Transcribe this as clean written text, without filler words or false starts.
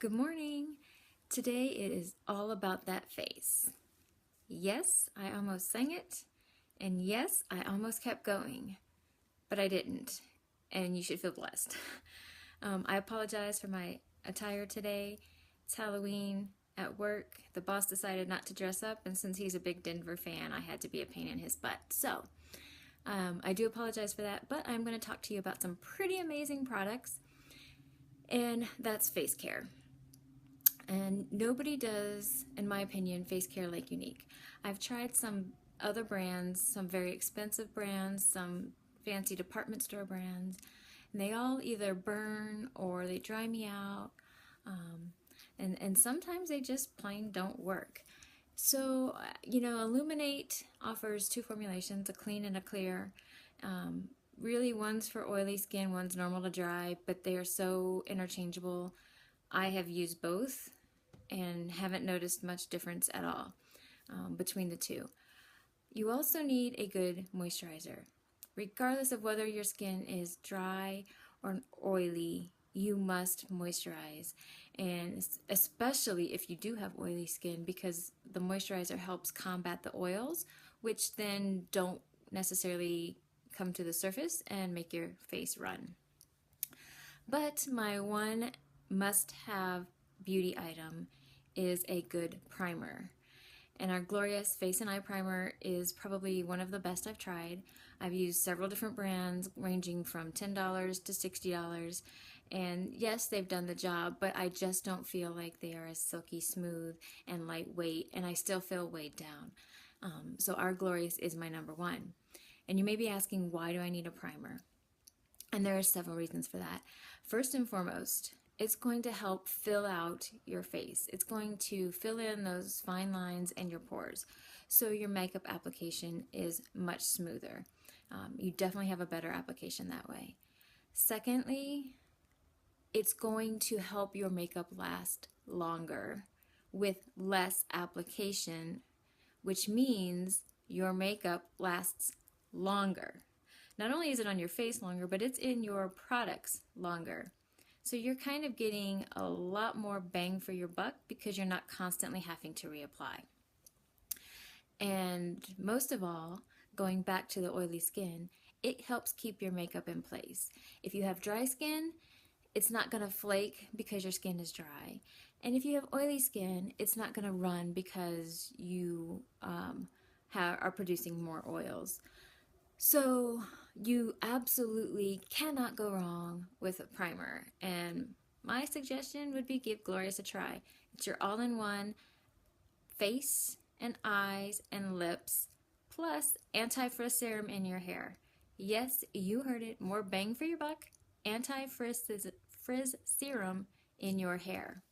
Good morning. Today it is all about that face. Yes, I almost sang it, and yes, I almost kept going, but I didn't, and you should feel blessed. I apologize for my attire today. It's Halloween at work. The boss decided not to dress up, and since he's a big Denver fan, I had to be a pain in his butt. So, I do apologize for that, but I'm going to talk to you about some pretty amazing products, and that's face care. And nobody does, in my opinion, face care like Younique. I've tried some other brands, some very expensive brands, some fancy department store brands, and they all either burn or they dry me out, and sometimes they just plain don't work. So, Illuminate offers two formulations, a clean and a clear. Really, one's for oily skin, one's normal to dry, but they are so interchangeable. I have used both and haven't noticed much difference at all between the two. You also need a good moisturizer. Regardless of whether your skin is dry or oily, you must moisturize, and especially if you do have oily skin, because the moisturizer helps combat the oils, which then don't necessarily come to the surface and make your face run. But my one must-have beauty item is a good primer. And our Glorious Face and Eye Primer is probably one of the best I've tried. I've used several different brands ranging from $10 to $60. And yes, they've done the job, but I just don't feel like they are as silky smooth and lightweight, and I still feel weighed down. So our Glorious is my number one. And you may be asking, why do I need a primer? And there are several reasons for that. First and foremost, it's going to help fill out your face. It's going to fill in those fine lines and your pores. So your makeup application is much smoother. You definitely have a better application that way. Secondly, it's going to help your makeup last longer with less application, which means your makeup lasts longer. Not only is it on your face longer, but it's in your products longer. So you're kind of getting a lot more bang for your buck because you're not constantly having to reapply. And most of all, going back to the oily skin, it helps keep your makeup in place. If you have dry skin, it's not going to flake because your skin is dry. And if you have oily skin, it's not going to run because you are producing more oils. So you absolutely cannot go wrong with a primer, and my suggestion would be give Glorious a try. It's your all-in-one face and eyes and lips, plus anti-frizz serum in your hair. Yes, you heard it, more bang for your buck, anti-frizz serum in your hair.